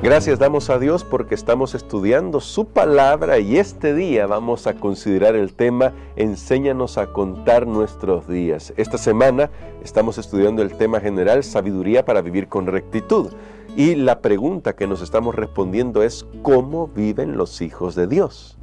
Gracias damos a Dios porque estamos estudiando su palabra y este día vamos a considerar el tema Enséñanos a contar nuestros días. Esta semana estamos estudiando el tema general Sabiduría para vivir con rectitud y la pregunta que nos estamos respondiendo es ¿cómo viven los hijos de Dios?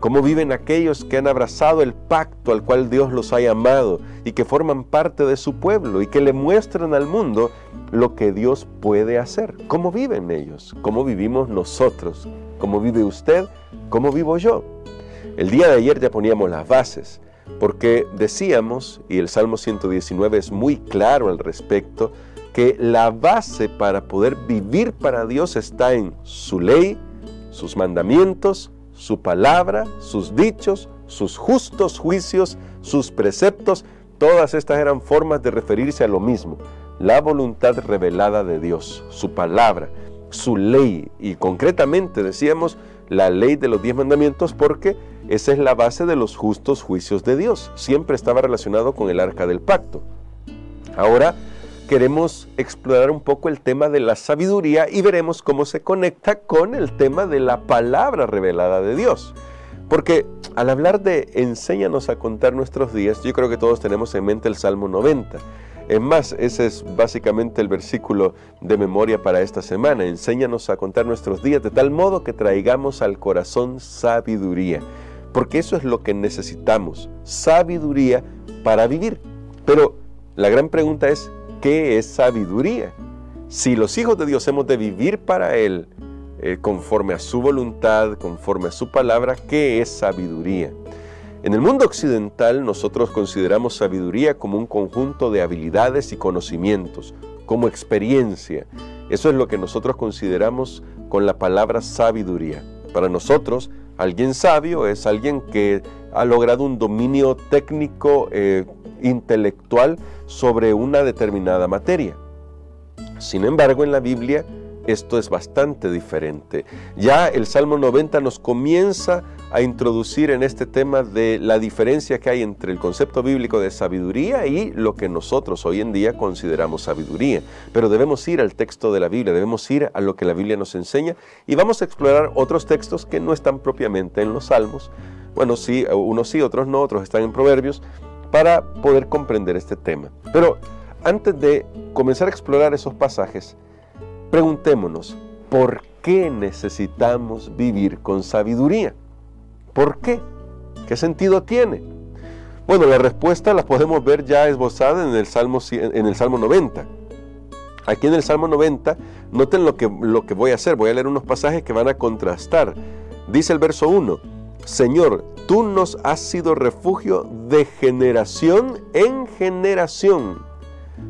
¿Cómo viven aquellos que han abrazado el pacto al cual Dios los ha llamado y que forman parte de su pueblo y que le muestran al mundo lo que Dios puede hacer? ¿Cómo viven ellos? ¿Cómo vivimos nosotros? ¿Cómo vive usted? ¿Cómo vivo yo? El día de ayer ya poníamos las bases porque decíamos, y el Salmo 119 es muy claro al respecto, que la base para poder vivir para Dios está en su ley, sus mandamientos, su palabra, sus dichos, sus justos juicios, sus preceptos. Todas estas eran formas de referirse a lo mismo. La voluntad revelada de Dios, su palabra, su ley. Y concretamente decíamos la ley de los 10 mandamientos porque esa es la base de los justos juicios de Dios. Siempre estaba relacionado con el arca del pacto. Ahora queremos explorar un poco el tema de la sabiduría y veremos cómo se conecta con el tema de la palabra revelada de Dios. Porque al hablar de enséñanos a contar nuestros días, yo creo que todos tenemos en mente el Salmo 90. Es más, ese es básicamente el versículo de memoria para esta semana. Enséñanos a contar nuestros días de tal modo que traigamos al corazón sabiduría. Porque eso es lo que necesitamos, sabiduría para vivir. Pero la gran pregunta es, ¿qué es sabiduría? Si los hijos de Dios hemos de vivir para Él, conforme a su voluntad, conforme a su palabra, ¿qué es sabiduría? En el mundo occidental nosotros consideramos sabiduría como un conjunto de habilidades y conocimientos, como experiencia. Eso es lo que nosotros consideramos con la palabra sabiduría. Para nosotros, alguien sabio es alguien que ha logrado un dominio técnico, intelectual sobre una determinada materia. Sin embargo, en la Biblia esto es bastante diferente. Ya el Salmo 90 nos comienza a introducir en este tema de la diferencia que hay entre el concepto bíblico de sabiduría y lo que nosotros hoy en día consideramos sabiduría. Pero debemos ir al texto de la Biblia, debemos ir a lo que la Biblia nos enseña y vamos a explorar otros textos que no están propiamente en los Salmos. Bueno, sí, unos sí, otros no, otros están en Proverbios, para poder comprender este tema. Pero antes de comenzar a explorar esos pasajes, preguntémonos, ¿por qué necesitamos vivir con sabiduría? ¿Por qué? ¿Qué sentido tiene? Bueno, la respuesta la podemos ver ya esbozada en el Salmo 90. Aquí en el Salmo 90, noten lo que voy a hacer. Voy a leer unos pasajes que van a contrastar. Dice el verso 1, Señor, tú nos has sido refugio de generación en generación.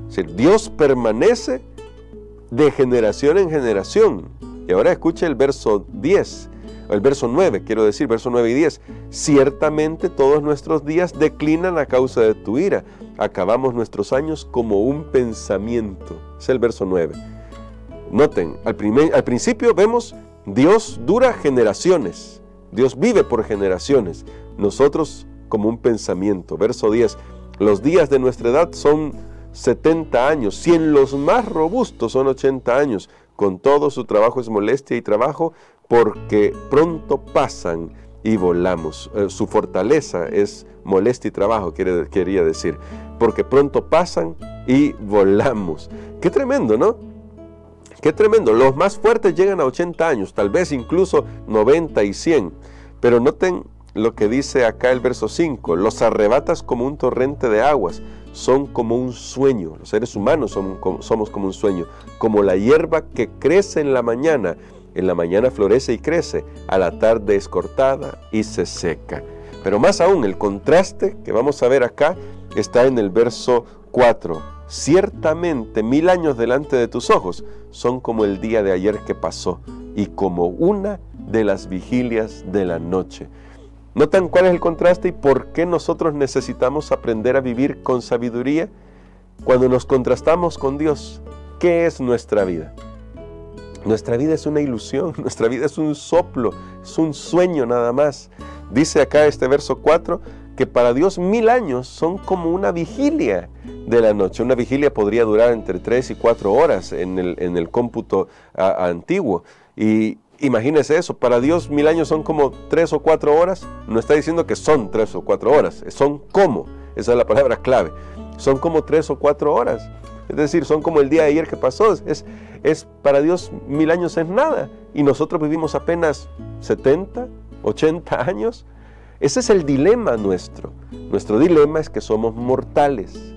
Es decir, Dios permanece de generación en generación. Y ahora escuche el verso 10, el verso 9, quiero decir, verso 9 y 10. Ciertamente todos nuestros días declinan a causa de tu ira. Acabamos nuestros años como un pensamiento. Es el verso 9. Noten, al principio vemos Dios dura generaciones. Dios vive por generaciones. Nosotros como un pensamiento. Verso 10. Los días de nuestra edad son 70 años. Si en los más robustos son 80 años. Con todo su trabajo es molestia y trabajo, porque pronto pasan y volamos. Su fortaleza es molestia y trabajo, quería decir. Porque pronto pasan y volamos. Qué tremendo, ¿no? Qué tremendo. Los más fuertes llegan a 80 años, tal vez incluso 90 y 100. Pero noten lo que dice acá el verso 5. Los arrebatas como un torrente de aguas. Son como un sueño. Los seres humanos somos como un sueño. Como la hierba que crece en la mañana. En la mañana florece y crece. A la tarde es cortada y se seca. Pero más aún, el contraste que vamos a ver acá está en el verso 4. Ciertamente 1000 años delante de tus ojos son como el día de ayer que pasó y como una de las vigilias de la noche. ¿Notan cuál es el contraste y por qué nosotros necesitamos aprender a vivir con sabiduría? Cuando nos contrastamos con Dios, ¿qué es nuestra vida? Nuestra vida es una ilusión, nuestra vida es un soplo, es un sueño nada más. Dice acá este verso 4 que para Dios 1000 años son como una vigilia de la noche. Una vigilia podría durar entre 3 y 4 horas en el cómputo antiguo. Y imagínese eso, para Dios 1000 años son como 3 o 4 horas. No está diciendo que son 3 o 4 horas, son como, esa es la palabra clave. Son como 3 o 4 horas. Es decir, son como el día de ayer que pasó. Para Dios 1000 años es nada. Y nosotros vivimos apenas 70, 80 años. Ese es el dilema nuestro. Nuestro dilema es que somos mortales.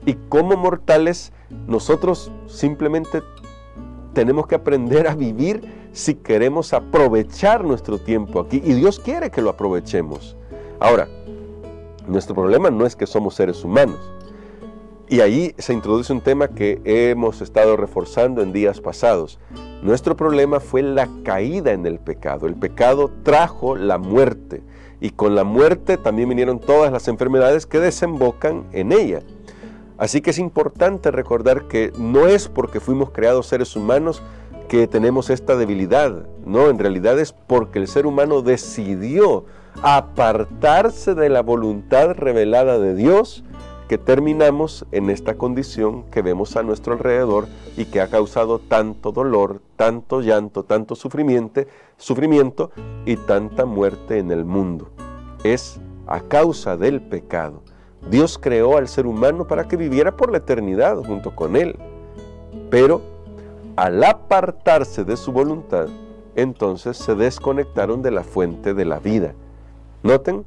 Y como mortales, nosotros simplemente tenemos que aprender a vivir si queremos aprovechar nuestro tiempo aquí. Y Dios quiere que lo aprovechemos. Ahora, nuestro problema no es que somos seres humanos. Y ahí se introduce un tema que hemos estado reforzando en días pasados. Nuestro problema fue la caída en el pecado. El pecado trajo la muerte. Y con la muerte también vinieron todas las enfermedades que desembocan en ella. Así que es importante recordar que no es porque fuimos creados seres humanos que tenemos esta debilidad. No, en realidad es porque el ser humano decidió apartarse de la voluntad revelada de Dios, que terminamos en esta condición que vemos a nuestro alrededor y que ha causado tanto dolor, tanto llanto, tanto sufrimiento y tanta muerte en el mundo. Es a causa del pecado. Dios creó al ser humano para que viviera por la eternidad junto con Él. Pero al apartarse de su voluntad, entonces se desconectaron de la fuente de la vida. Noten,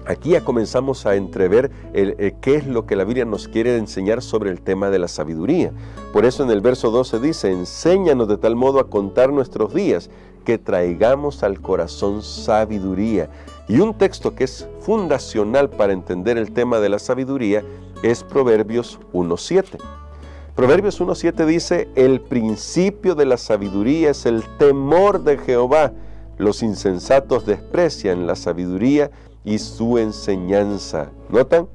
aquí ya comenzamos a entrever qué es lo que la Biblia nos quiere enseñar sobre el tema de la sabiduría. Por eso en el verso 12 dice, enséñanos de tal modo a contar nuestros días, que traigamos al corazón sabiduría. Y un texto que es fundacional para entender el tema de la sabiduría es Proverbios 1:7. Proverbios 1:7 dice, el principio de la sabiduría es el temor de Jehová. Los insensatos desprecian la sabiduría y su enseñanza. ¿Notan?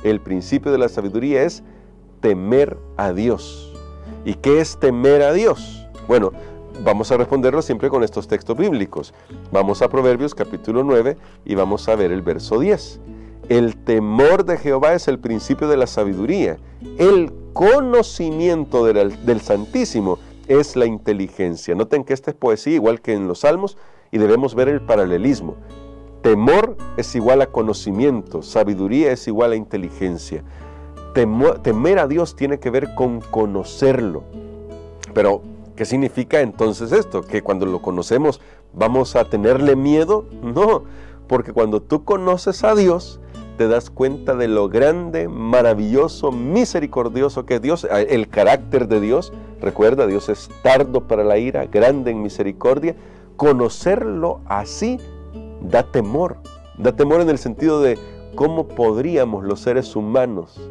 El principio de la sabiduría es temer a Dios. ¿Y qué es temer a Dios? Bueno, vamos a responderlo siempre con estos textos bíblicos. Vamos a Proverbios capítulo 9 y vamos a ver el verso 10. El temor de Jehová es el principio de la sabiduría. El conocimiento del Santísimo es la inteligencia. Noten que esta es poesía igual que en los Salmos y debemos ver el paralelismo. Temor es igual a conocimiento, sabiduría es igual a inteligencia. Temer a Dios tiene que ver con conocerlo. Pero, ¿qué significa entonces esto? ¿Que cuando lo conocemos vamos a tenerle miedo? No, porque cuando tú conoces a Dios, te das cuenta de lo grande, maravilloso, misericordioso que es Dios, el carácter de Dios. Recuerda, Dios es tardo para la ira, grande en misericordia. Conocerlo así da temor en el sentido de cómo podríamos los seres humanos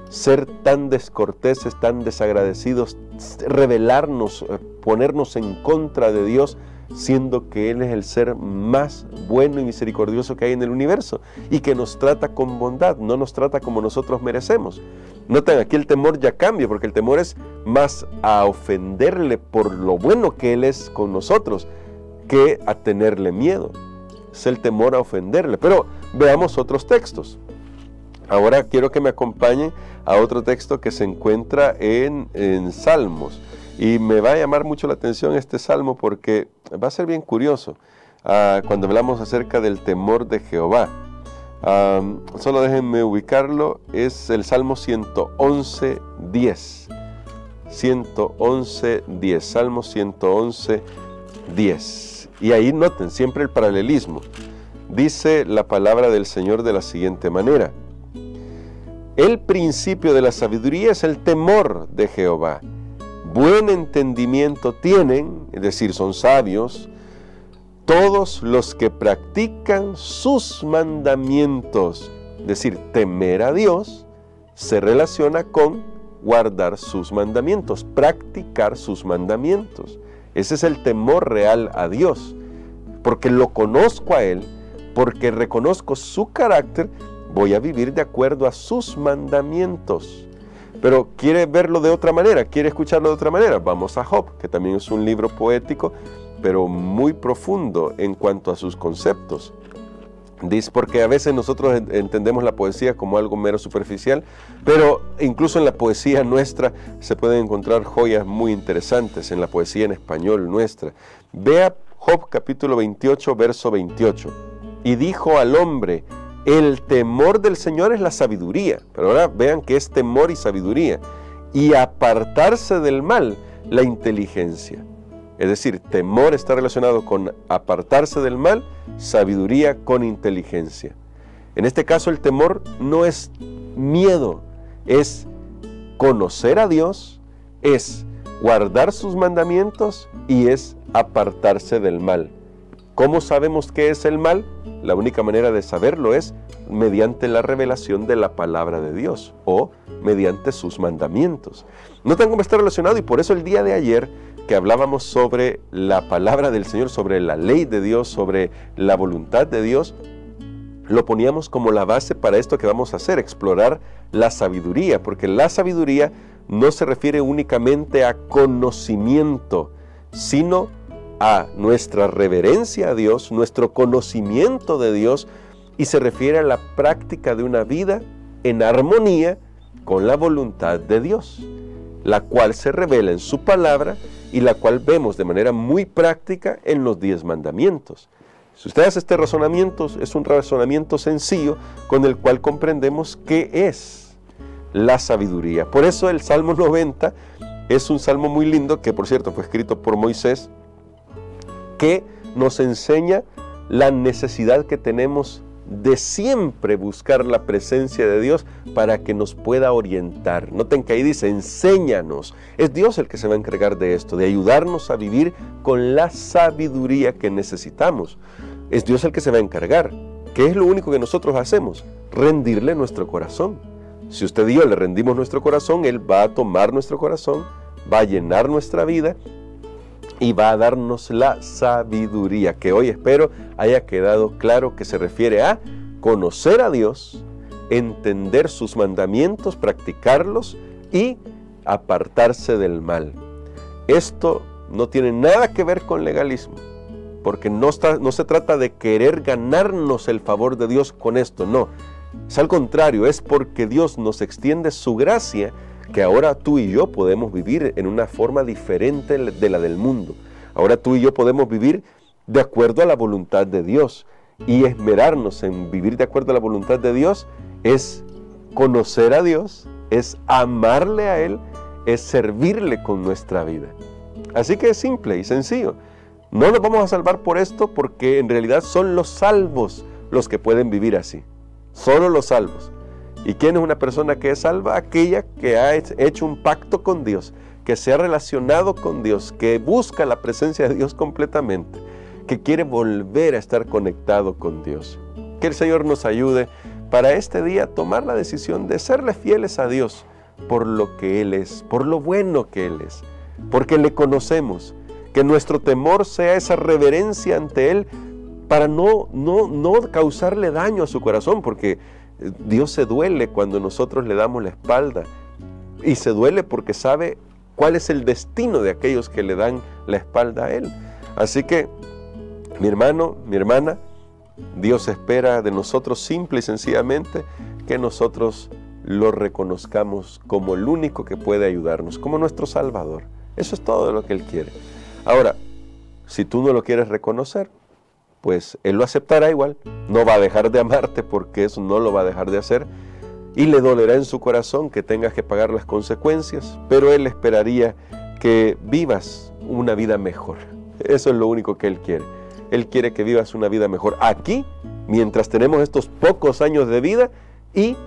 ser tan descorteses, tan desagradecidos, rebelarnos, ponernos en contra de Dios, siendo que Él es el ser más bueno y misericordioso que hay en el universo y que nos trata con bondad, no nos trata como nosotros merecemos. Noten, aquí el temor ya cambia, porque el temor es más a ofenderle por lo bueno que Él es con nosotros que a tenerle miedo. Es el temor a ofenderle. Pero veamos otros textos. Ahora quiero que me acompañen a otro texto que se encuentra en Salmos. Y me va a llamar mucho la atención este salmo porque va a ser bien curioso cuando hablamos acerca del temor de Jehová. Solo déjenme ubicarlo. Es el Salmo 111:10. 111:10. Salmo 111:10. Y ahí noten siempre el paralelismo. Dice la palabra del Señor de la siguiente manera. El principio de la sabiduría es el temor de Jehová. Buen entendimiento tienen, es decir, son sabios, todos los que practican sus mandamientos. Es decir, temer a Dios se relaciona con guardar sus mandamientos, practicar sus mandamientos. Ese es el temor real a Dios, porque lo conozco a Él, porque reconozco su carácter, voy a vivir de acuerdo a sus mandamientos. Pero quiere verlo de otra manera, quiere escucharlo de otra manera. Vamos a Job, que también es un libro poético, pero muy profundo en cuanto a sus conceptos. Dice, porque a veces nosotros entendemos la poesía como algo mero superficial, pero incluso en la poesía nuestra se pueden encontrar joyas muy interesantes, en la poesía en español nuestra. Vea Job capítulo 28, verso 28. Y dijo al hombre, el temor del Señor es la sabiduría. Pero ahora vean que es temor y sabiduría. Y apartarse del mal, la inteligencia. Es decir, temor está relacionado con apartarse del mal, sabiduría con inteligencia. En este caso el temor no es miedo, es conocer a Dios, es guardar sus mandamientos y es apartarse del mal. ¿Cómo sabemos qué es el mal? La única manera de saberlo es mediante la revelación de la palabra de Dios o mediante sus mandamientos. Notan cómo está relacionado, y por eso el día de ayer que hablábamos sobre la palabra del Señor, sobre la ley de Dios, sobre la voluntad de Dios, lo poníamos como la base para esto que vamos a hacer, explorar la sabiduría, porque la sabiduría no se refiere únicamente a conocimiento, sino a nuestra reverencia a Dios, nuestro conocimiento de Dios, y se refiere a la práctica de una vida en armonía con la voluntad de Dios, la cual se revela en su palabra y la cual vemos de manera muy práctica en los 10 mandamientos. Si usted hace este razonamiento, es un razonamiento sencillo con el cual comprendemos qué es la sabiduría. Por eso el Salmo 90 es un salmo muy lindo, que por cierto fue escrito por Moisés, que nos enseña la necesidad que tenemos de siempre buscar la presencia de Dios para que nos pueda orientar. Noten que ahí dice, enséñanos. Es Dios el que se va a encargar de esto, de ayudarnos a vivir con la sabiduría que necesitamos. Es Dios el que se va a encargar. ¿Qué es lo único que nosotros hacemos? Rendirle nuestro corazón. Si usted y yo le rendimos nuestro corazón, Él va a tomar nuestro corazón, va a llenar nuestra vida y va a darnos la sabiduría, que hoy espero haya quedado claro que se refiere a conocer a Dios, entender sus mandamientos, practicarlos y apartarse del mal. Esto no tiene nada que ver con legalismo, porque no se trata de querer ganarnos el favor de Dios con esto, no. Es al contrario, es porque Dios nos extiende su gracia que ahora tú y yo podemos vivir en una forma diferente de la del mundo. Ahora tú y yo podemos vivir de acuerdo a la voluntad de Dios. Y esmerarnos en vivir de acuerdo a la voluntad de Dios es conocer a Dios, es amarle a Él, es servirle con nuestra vida. Así que es simple y sencillo. No nos vamos a salvar por esto, porque en realidad son los salvos los que pueden vivir así. Solo los salvos. ¿Y quién es una persona que es salva? Aquella que ha hecho un pacto con Dios, que se ha relacionado con Dios, que busca la presencia de Dios completamente, que quiere volver a estar conectado con Dios. Que el Señor nos ayude para este día a tomar la decisión de serle fieles a Dios por lo que Él es, por lo bueno que Él es, porque le conocemos. Que nuestro temor sea esa reverencia ante Él para no causarle daño a su corazón, porque Dios se duele cuando nosotros le damos la espalda, y se duele porque sabe cuál es el destino de aquellos que le dan la espalda a Él. Así que, mi hermano, mi hermana, Dios espera de nosotros simple y sencillamente que nosotros lo reconozcamos como el único que puede ayudarnos, como nuestro Salvador. Eso es todo lo que Él quiere. Ahora, si tú no lo quieres reconocer, pues Él lo aceptará igual. No va a dejar de amarte, porque eso no lo va a dejar de hacer, y le dolerá en su corazón que tengas que pagar las consecuencias, pero Él esperaría que vivas una vida mejor. Eso es lo único que Él quiere. Él quiere que vivas una vida mejor aquí, mientras tenemos estos pocos años de vida, y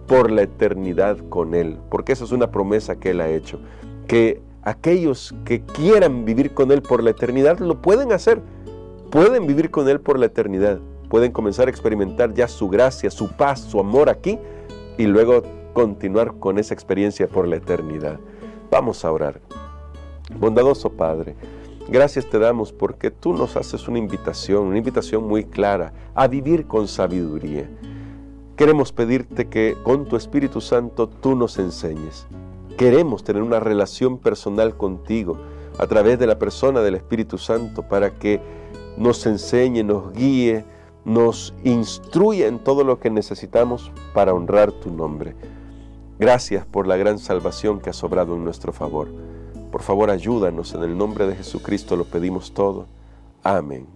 por la eternidad con Él, porque esa es una promesa que Él ha hecho, que aquellos que quieran vivir con Él por la eternidad lo pueden hacer. Pueden vivir con Él por la eternidad, pueden comenzar a experimentar ya su gracia, su paz, su amor aquí, y luego continuar con esa experiencia por la eternidad. Vamos a orar. Bondadoso Padre, gracias te damos porque tú nos haces una invitación muy clara a vivir con sabiduría. Queremos pedirte que con tu Espíritu Santo tú nos enseñes. Queremos tener una relación personal contigo a través de la persona del Espíritu Santo para que nos enseñe, nos guíe, nos instruye en todo lo que necesitamos para honrar tu nombre. Gracias por la gran salvación que has obrado en nuestro favor. Por favor, ayúdanos, en el nombre de Jesucristo lo pedimos todo. Amén.